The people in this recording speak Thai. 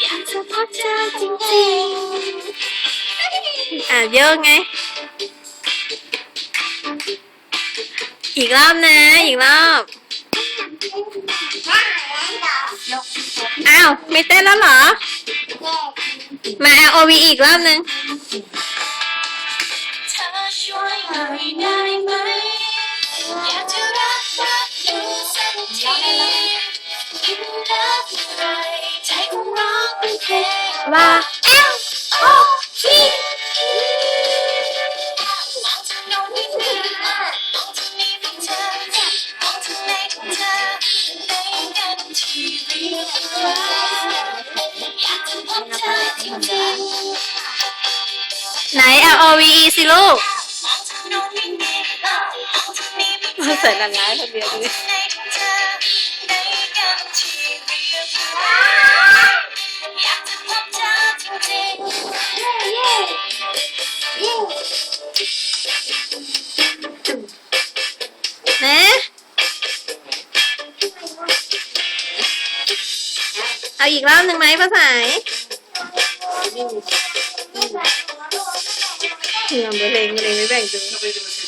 อยากจะพบเธอจริงๆเยอะไงอีกรอบนะอีกรอบอ้าวไม่เต้นแล้วเหรอมา LOV อีกรอบนึงเธอช่วยหน่อยได้ไหมอยากจะรักอยู่สักทียิ่งรักเท่าไรใจคงร้องเป็นเพลงว่า LOV ไหน LOV สิลูกมาใส่นานร้ายคนเดียวดินะเอาอีกรอบหนึ่งไหมภาษาเงือมเลยไม่แบ่งดู